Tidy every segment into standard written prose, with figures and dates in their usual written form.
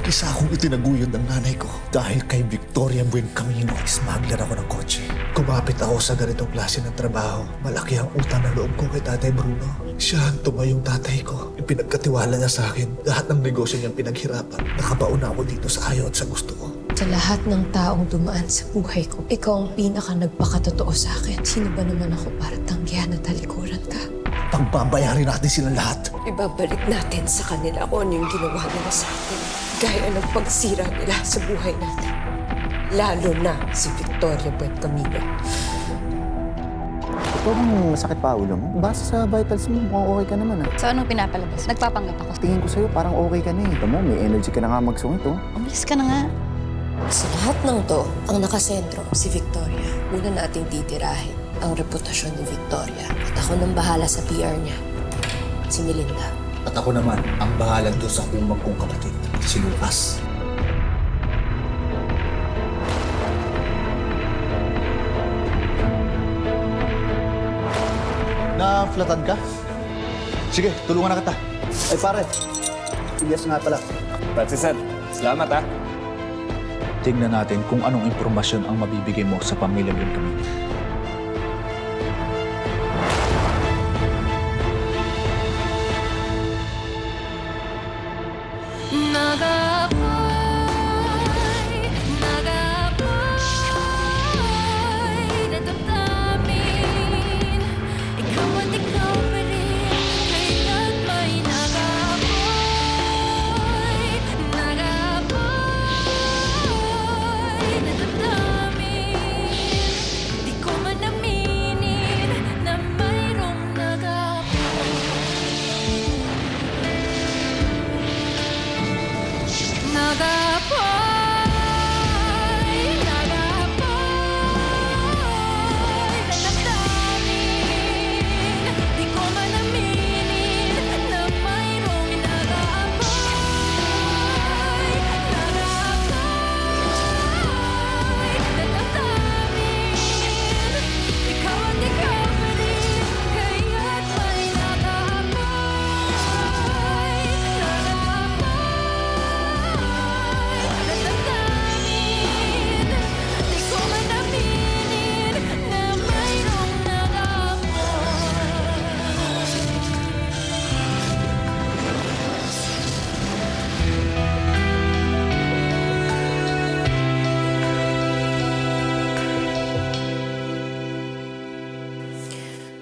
Isa akong itinaguyod ng nanay ko dahil kay Victoria Buencamino, smuggler ako ng kotse. Kumapit ako sa ganitong klase ng trabaho. Malaki ang utang na loob ko kay Tatay Bruno. Siya ang tumayong tatay ko. Ipinagkatiwala niya sa akin. Lahat ng negosyo niyang pinaghirapan. Nakabaon ako dito sa ayaw at sa gusto ko. Sa lahat ng taong dumaan sa buhay ko, ikaw ang pinaka nagpakatotoo sa akin. Sino ba naman ako para tanggihan at talikuran ka? Pagbabayarin natin silang lahat. Ibabalik natin sa kanila kung ano yung ginawa nila sa akin. Gaya ng pagsira nila sa buhay natin. Lalo na si Victoria Buencamino. Ito bang masakit pa ulo mo? Base sa vitals mo, mukhang okay ka naman ah. So anong pinapalabas? Nagpapanggap ako. Tingin ko sa'yo, parang okay ka na eh. Ito mo, may energy ka na nga magsungit oh. Umalis ka na nga. Sa lahat ng to, ang nakasentro, si Victoria. Una nating titirahin ang reputasyon ni Victoria. At ako nang bahala sa PR niya, si Melinda. At ako naman ang bahala doon sa kumag kong kapatid, si Lucas. Na-flatan ka? Sige, tulungan na kita. Ay pare, Elias nga pala. Francis, sir. Salamat, ha? Tingnan natin kung anong impormasyon ang mabibigay mo sa pamilya Buencamino.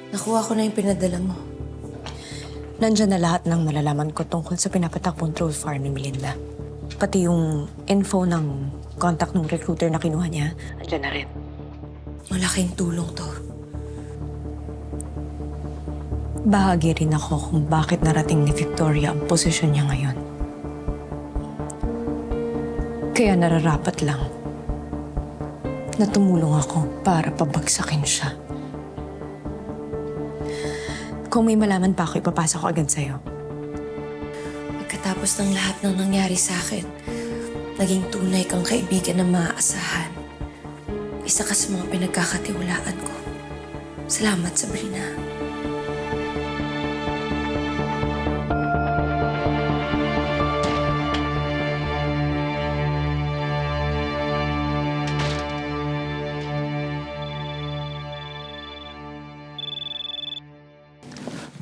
Nakuha ko na yung pinadala mo. Nandyan na lahat ng nalalaman ko tungkol sa pinapatakbong troll farm ni Melinda. Pati yung info ng contact ng recruiter na kinuha niya, andyan na rin. Malaking tulong to. Bahagi rin ako kung bakit narating ni Victoria ang posisyon niya ngayon. Kaya nararapat lang na tumulong ako para pabagsakin siya. Kung may malaman pa ako, ipapasa ko agad sa'yo. Pagkatapos ng lahat ng nangyari sa akin, naging tunay kang kaibigan na maaasahan. Isa ka sa mga pinagkakatiwalaan ko. Salamat, Sabrina.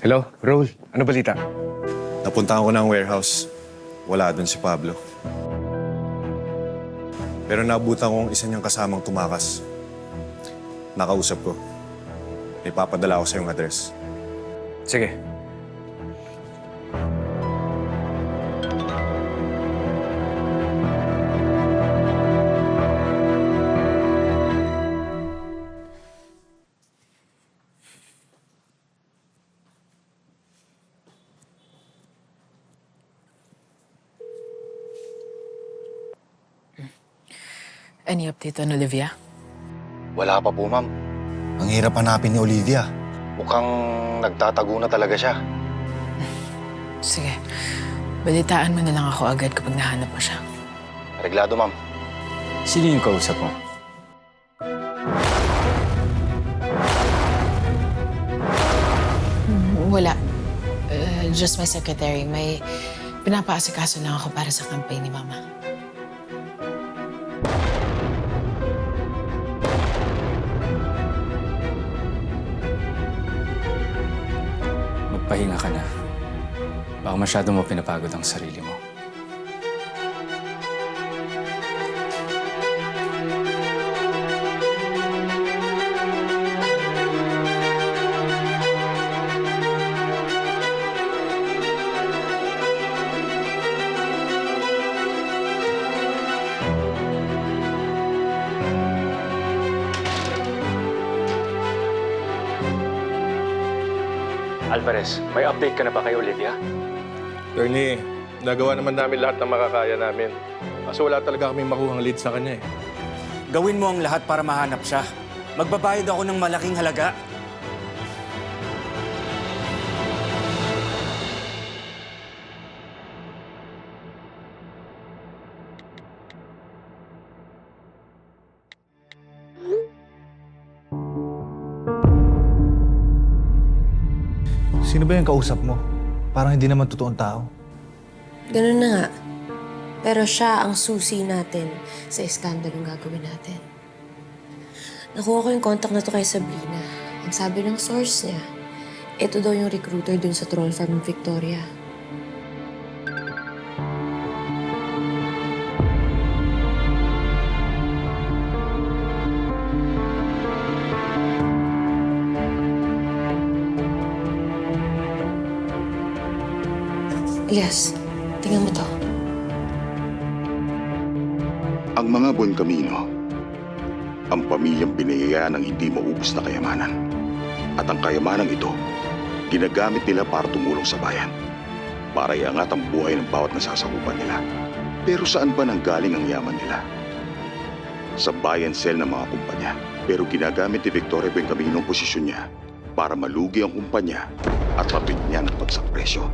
Hello, Raul. Ano balita? Napuntahan ko ng warehouse. Wala doon si Pablo. Pero naabutan kong isa niyang kasamang tumakas. Nakausap ko. May papadala ako sa iyong address. Sige. Any update on Olivia? Wala pa po, ma'am. Ang hirap hanapin ni Olivia. Mukhang nagtatago na talaga siya. Sige. Balitaan mo na lang ako agad kapag nahanap mo siya. Reglado, ma'am. Sino yung kausap mo? Wala. Just my secretary. May Pinapaasikaso lang ako para sa campaign ni Mama. Magpahinga ka na. Baka masyado mo pinapagod ang sarili mo. Alvarez, may update ka na ba kay Olivia? Attorney, nagawa naman namin lahat ng makakaya namin. Kaso wala talaga kaming makuhang lead sa kanya eh. Gawin mo ang lahat para mahanap siya. Magbabayad ako ng malaking halaga. Sino ba yung kausap mo? Parang hindi naman totoong tao. Ganun na nga. Pero siya ang susi natin sa iskandalong gagawin natin. Nakuha ko yung contact na to kay Sabrina. Ang sabi ng source niya, ito daw yung recruiter dun sa troll farm ng Victoria. Elias, tingnan mo to. Ang mga Buen Camino, ang pamilyang binayayaan ng hindi maubos na kayamanan. At ang kayamanang ito, ginagamit nila para tumulong sa bayan. Para iangat ang buhay ng bawat nasasakupan nila. Pero saan ba nanggaling ang yaman nila? Sa buy and sell ng mga kumpanya. Pero ginagamit ni Victoria Buen Camino ang posisyon niya para malugi ang kumpanya at mabigyan ng bagsak presyo.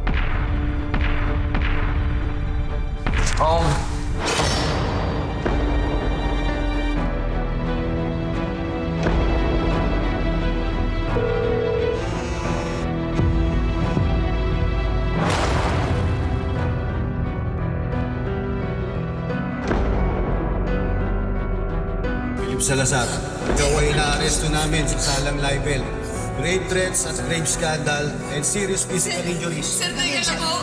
Philip Salazar, ikaw ay inaaresto namin sa salang libel, grave threats at grave scandal, and serious physical injuries. Sir, teka lang po.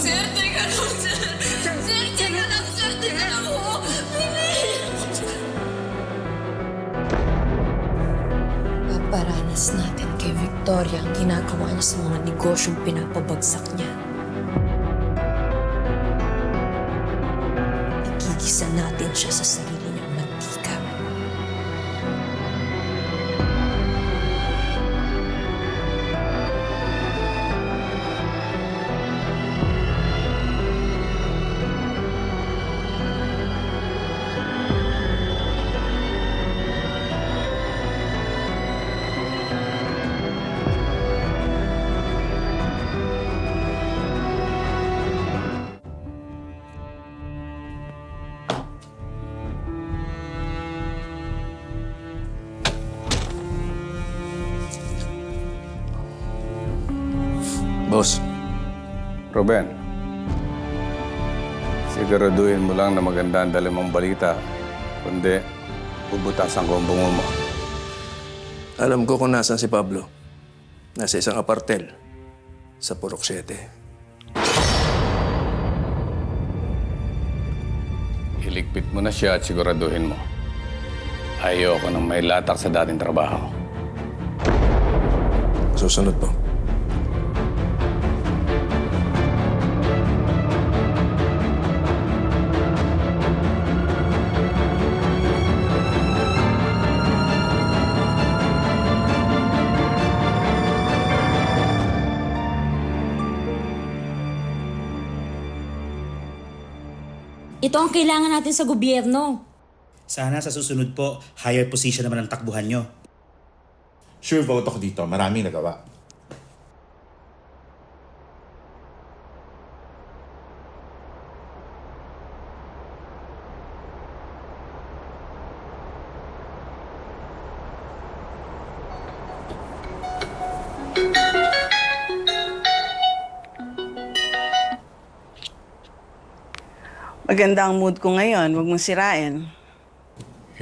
Sir, teka lang, sir. Sir, teka lang, sir. Teka lang po. Paparanas natin kay Victoria ang ginagawa niya sa mga negosyong pinapabagsak niya. Igigisa natin siya sa sarili niyang mantika. Boss, Ruben, siguraduhin mo lang na maganda ang dala mong balita. Kundi, bubutasan ko ang bungo mo. Alam ko kung nasan si Pablo. Nasa isang apartel sa Purok 7. Iligpit mo na siya at siguraduhin mo. Ayoko nang may latak sa dating trabaho. Susunod po. Ito ang kailangan natin sa gobyerno. Sana sa susunod po, higher position naman ang takbuhan nyo. Sure vote ako dito. Maraming nagawa. Maganda ang mood ko ngayon. Huwag mong sirain.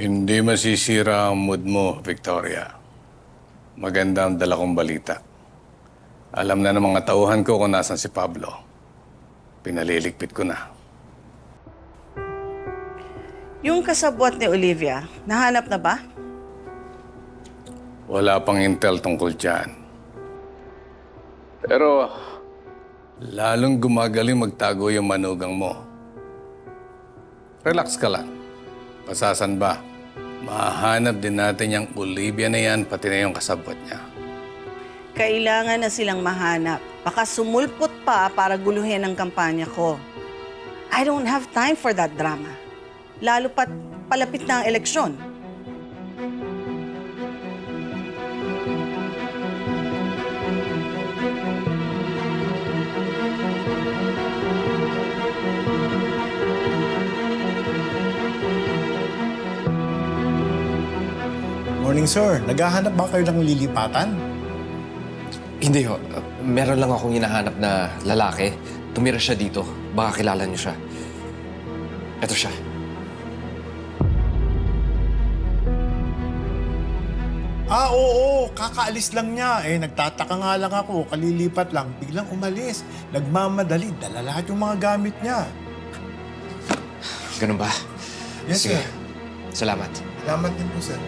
Hindi masisira ang mood mo, Victoria. Maganda ang dala kong balita. Alam na ng mga tauhan ko kung nasan si Pablo. Pinaliligpit ko na. Yung kasabwat ni Olivia, nahanap na ba? Wala pang intel tungkol dyan. Pero, lalong gumagaling magtago yung manugang mo. Relax ka lang. Pasasan ba? Mahanap din natin yung Olivia na yan, pati na yung kasabwat niya. Kailangan na silang mahanap. Baka sumulpot pa para guluhin ang kampanya ko. I don't have time for that drama. Lalo pat palapit na ang eleksyon. Morning, sir. Naghahanap ba kayo ng lilipatan? Hindi ho. Meron lang akong hinahanap na lalaki. Tumira siya dito. Baka kilala niyo siya. Ito siya. Oo. Kakaalis lang niya. Nagtataka nga lang ako. Kalilipat lang. Biglang umalis. Nagmamadali. Dala lahat yung mga gamit niya. Ganun ba? Yes, Sige. sir. Salamat. Salamat din po, sir.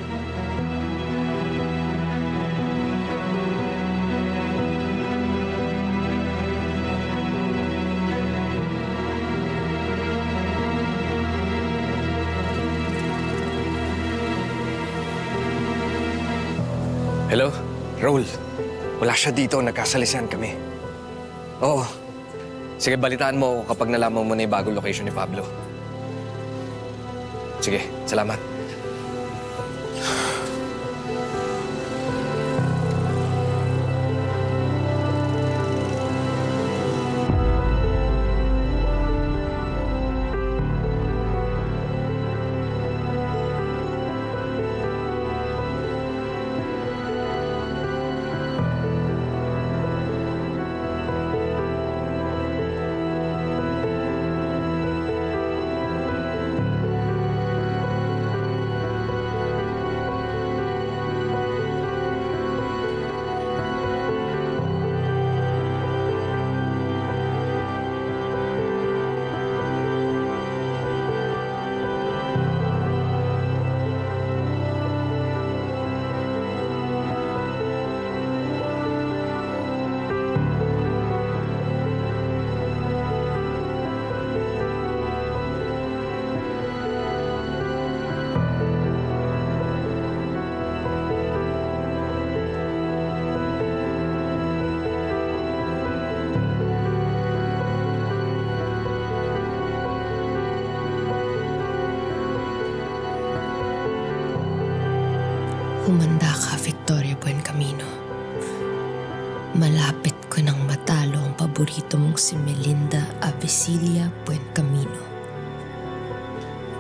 Hello? Raul, wala siya dito. Nagkasalisan kami. Oo. Sige, balitaan mo ako kapag nalaman mo na yung bagong location ni Pablo. Sige, salamat. Humanda ka, Victoria Buencamino. Malapit ko nang matalo ang paborito mong si Melinda Avicilia Buencamino.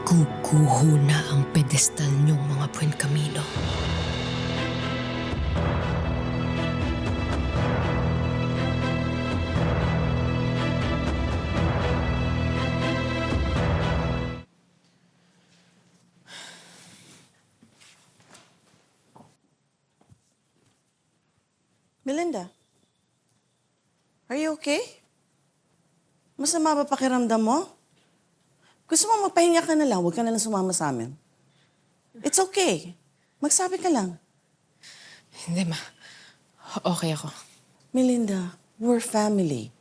Kukuho na ang pedestal niyong mga Buencamino. Melinda, are you okay? Masama ba pakiramdam mo? Gusto mo magpahinga ka na lang, huwag ka na lang sumama sa amin. It's okay. Magsabi ka lang. Hindi, Ma. Okay ako. Melinda, we're family.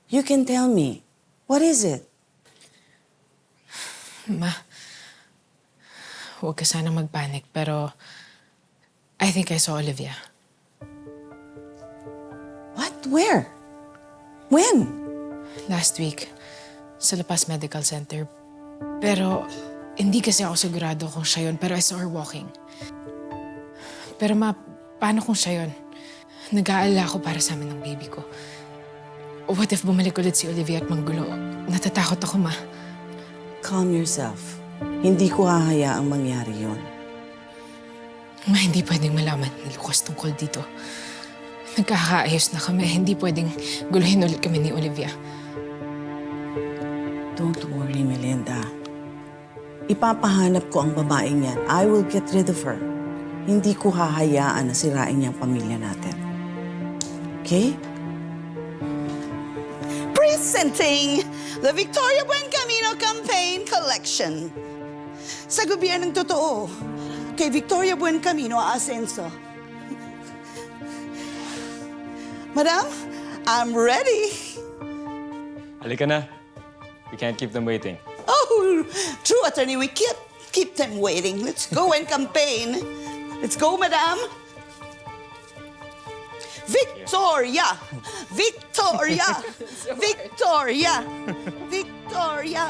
You can tell me. What is it? Ma, huwag ka sanang magpanik, pero I think I saw Olivia. What? Where? When? Last week, sa La Paz Medical Center. Pero hindi kasi ako sigurado kung siya yun, pero I saw her walking. Pero Ma, paano kung siya yun? Nag-aalala ako para sa amin ng baby ko. What if bumalik ulit si Olivia at manggulo? Natatakot ako, Ma. Calm yourself. Hindi ko hahayaang mangyari yun. Ma, hindi pwedeng malaman ni Lucas tungkol dito. Nagkakaayos na kami. Hindi pwedeng guluhin ulit kami ni Olivia. Don't worry, Melinda. Ipapahanap ko ang babaeng yan. I will get rid of her. Hindi ko hahayaan na sirain niyang pamilya natin. Okay? Presenting the Victoria Buen Camino Campaign Collection. Sa gobyernong totoo, kay Victoria Buen Camino Ascenso. Madam, I'm ready. Halika na. We can't keep them waiting. Oh, true, attorney, we can't keep them waiting. Let's go and campaign. Let's go, madam. Victoria! Victoria! Victoria! Victoria!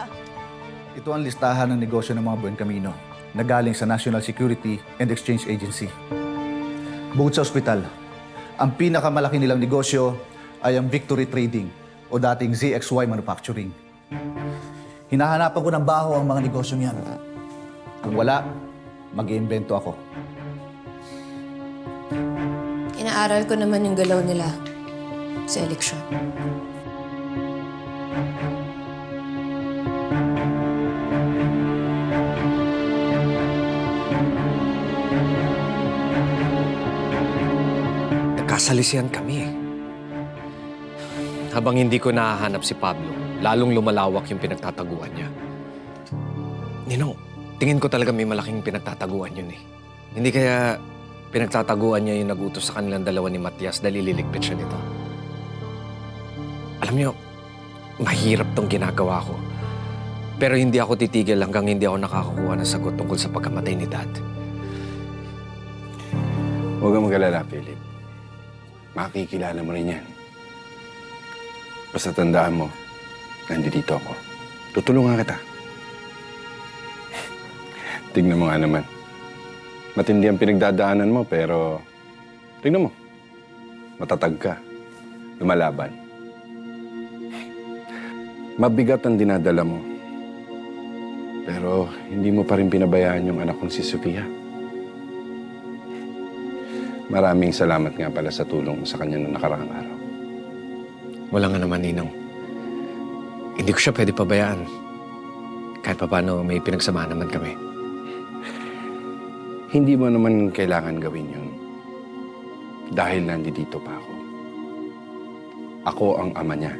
Ito ang listahan ng negosyo ng mga Buen Camino na galing sa National Security and Exchange Agency. Bukod sa ospital, ang pinakamalaki nilang negosyo ay ang Victory Trading o dating ZXY Manufacturing. Hinahanapan ko ng baho ang mga negosyong yan. Kung wala, mag-iimbento ako. Inaaral ko naman yung galaw nila sa eleksyon. Nagkasalisihan kami. Habang hindi ko nahahanap si Pablo, lalong lumalawak yung pinagtataguan niya. Ninong, tingin ko talaga may malaking pinagtataguan yun eh. Hindi kaya pinagtataguan niya yung nagutos sa kanilang dalawa ni Matias dahil ililigpit siya nito. Alam niyo, mahirap tong ginagawa ko. Pero hindi ako titigil hanggang hindi ako nakakakuha ng sagot tungkol sa pagkamatay ni Dad. Huwag kang mag-alala, Philip. Makikilala mo rin yan. Basta tandaan mo, nandito ako. Tutulungan kita. Tignan mo nga naman. Matindi ang pinagdadaanan mo, pero tignan mo. Matatag ka. Lumalaban. Mabigat ang dinadala mo. Pero hindi mo pa rin pinabayaan yung anak kong si Sofia. Maraming salamat nga pala sa tulong sa kanya noong nakaraang araw. Wala nga naman, Ninang. Hindi ko siya pwede pabayaan. Kahit pa paano, may pinagsamahan naman kami. Hindi mo naman kailangan gawin yun. Dahil nandito pa ako. Ako ang ama niya.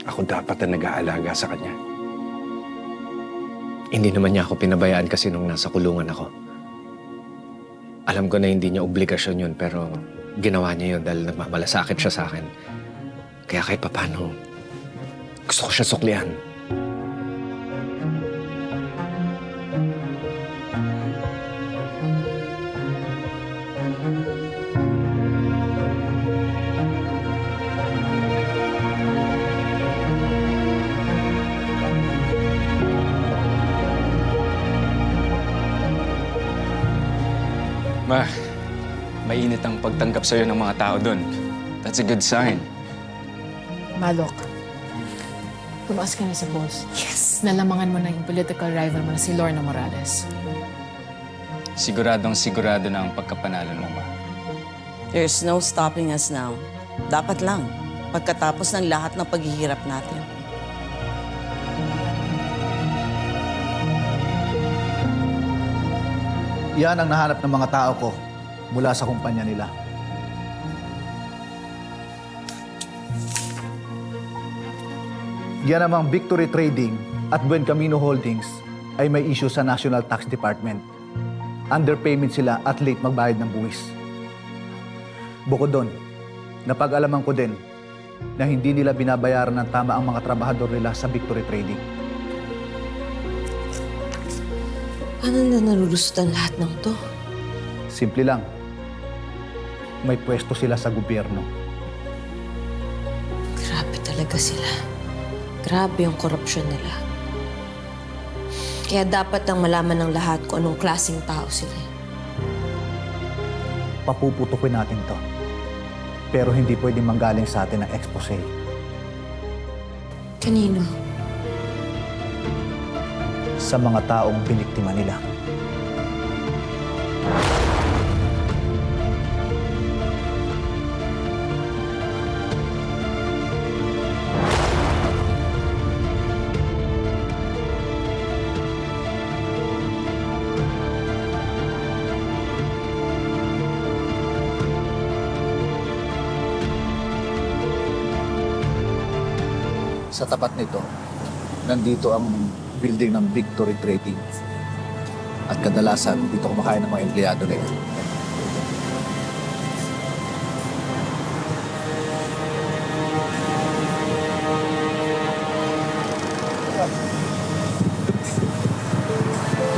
Ako dapat na nag-aalaga sa kanya. Hindi naman niya ako pinabayaan kasi nung nasa kulungan ako. Alam ko na hindi niya obligasyon yun, pero ginawa niya yun dahil nagmamalasakit siya sa akin. Kaya kahit papano, gusto ko siya suklian. Ma, mainit ang pagtanggap sa'yo ng mga tao doon. That's a good sign. Malok, tumaas ka na sa boss. Yes! Nalamangan mo na yung political rival mo na si Lorna Morales. Siguradong sigurado na ang pagkapanalo mo, Ma. There's no stopping us now. Dapat lang, pagkatapos ng lahat ng paghihirap natin. Yan ang nahanap ng mga tao ko mula sa kumpanya nila. Yan namang Victory Trading at Buen Camino Holdings ay may issue sa National Tax Department. Underpayment sila at late magbayad ng buwis. Bukod doon, napag-alaman ko din na hindi nila binabayaran ng tama ang mga trabahador nila sa Victory Trading. Paano na narulusutan lahat ng to? Simple lang. May pwesto sila sa gobyerno. Grabe talaga sila. Grabe yung korupsyon nila. Kaya dapat nang malaman ng lahat kung anong klaseng tao sila. Papuputukin natin to. Pero hindi pwedeng manggaling sa atin ang expose. Kanino? Sa mga taong biniktima nila. Sa tapat nito, nandito ang building ng Victory Trading. At kadalasan, dito kumakain ng mga empleyado nila.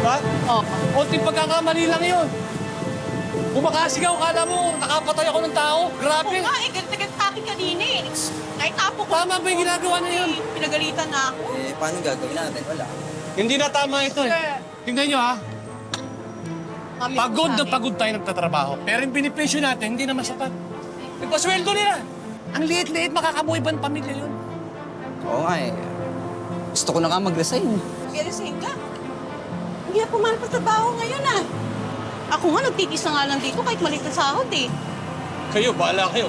Ha? Oh. Konting pagkakamali lang yun. Bumakasigaw, kala mo, nakapatay ako ng tao. Grabe. Oo nga, galit sa akin kanina eh. Kahit tapo ko. Tama ba yung ginagawa na yun? Pinagalitan na ako. Eh, paano gagawin natin? Wala. Hindi na tama ito eh. Tingnan nyo ha. Pagod na pagod tayo nagtatrabaho. Pero yung pinipensyon natin, hindi naman sapat. Nagpasweldo nila. Ang liit-liit, makakabuhay ba ng pamilya yun? Oo nga eh. Gusto ko na nga mag-resign. Mag-resign ka? Hindi na pumanap sa trabaho ngayon ah. Ako nga, nagtitis na nga lang dito kahit maliit na sahod eh. Kayo, bahala kayo.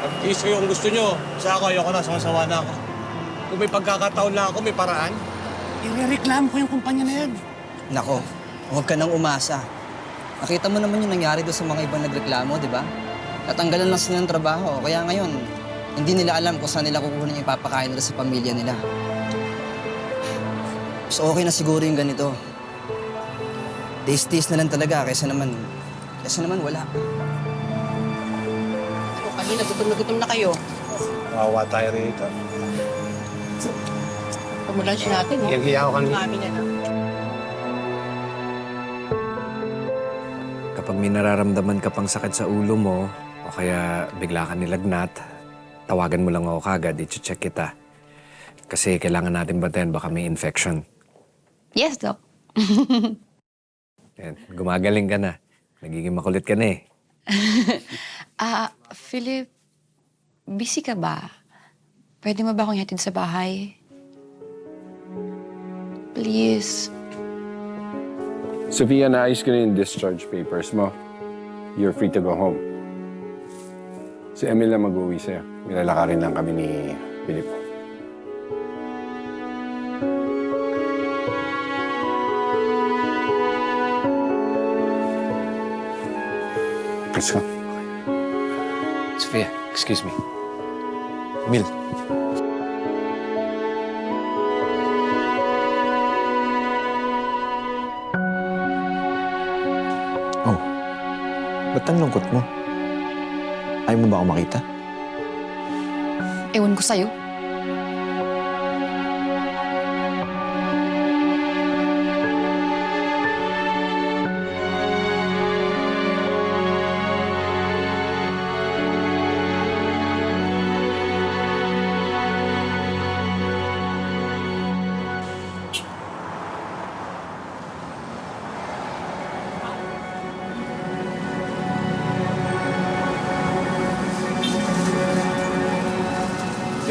Mag-tiis kayo kung gusto nyo. Sa ako, ayoko na, sawa na ako. Kung may pagkakataon lang ako, may paraan, irereklamo ko yung kumpanya na yan. Nako, huwag ka nang umasa. Nakita mo naman yung nangyari doon sa mga ibang nagreklamo, di ba? Natanggalan lang sila ng trabaho. Kaya ngayon, hindi nila alam kung saan nila kukunin yung ipapakain nila sa pamilya nila. So okay na siguro yung ganito. Taste-taste na lang talaga kaysa naman wala. Ako, kanina gutom na kayo. Mawawa tayo rito. Pamulansya natin, no? Hiyaw ka kanina. Mami na lang. Kapag may nararamdaman ka pang sakit sa ulo mo, o kaya bigla ka nilagnat, tawagan mo lang ako kagad, i-check kita. Kasi kailangan natin bantayan, baka may infection. Yes, Doc. Yan, gumagaling ka na. Nagiging makulit ka na eh. Philip, busy ka ba? Pwede mo ba akong ihatid sa bahay? Please. Sophia, naayos ko na yung discharge papers mo. You're free to go home. Si Emil na mag-uwi sa'yo. Milalakarin lang kami ni Philip. Let's go. Sophia, excuse me. Emil. Oh, ba't ang lungkot mo? Ayaw mo ba ako makita? Ewan ko sa'yo.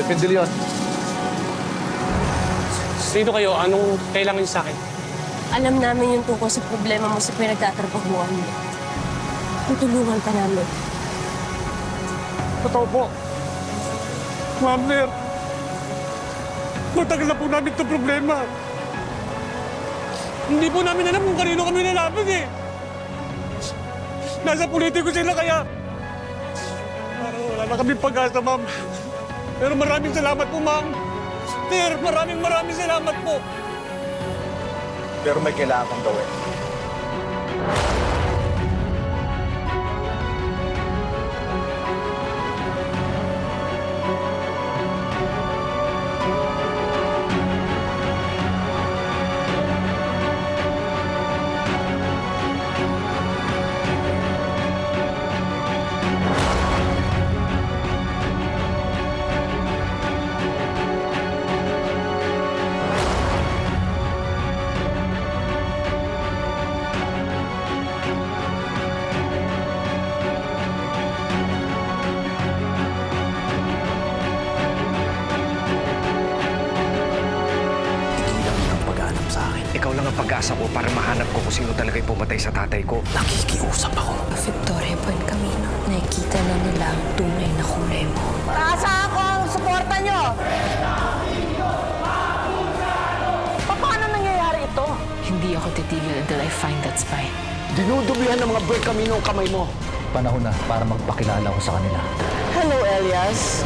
Depende yun. Sino kayo? Anong kailangan niyo sa akin? Alam namin yung tungkol sa problema mo sa pinagtatrabahuan mo. Tutulungan ka namin. Totoo po. Ma'am, Nair. Matagal na po namin itong problema. Hindi po namin alam kung kanino kami nalaban eh. Nasa politiko sila kaya... Parang wala na kami pag-asa, ma'am. Pero maraming salamat po, ma'am. Sir, maraming salamat po. Pero may kailangan kong gawin. Ikaw lang ang pag-asa ko para mahanap ko kung sino talaga yung pumatay sa tatay ko. Nakikiusap ako. Victoria Buen Camino, nakikita na nila ang tunay na kulay mo. Taasa ako ang suporta nyo! Paano nangyayari ito? Hindi ako titigil until I find that spy. Dinudublihan ng mga Buen Camino ang kamay mo. Panahon na para magpakilala ko sa kanila. Hello, Elias.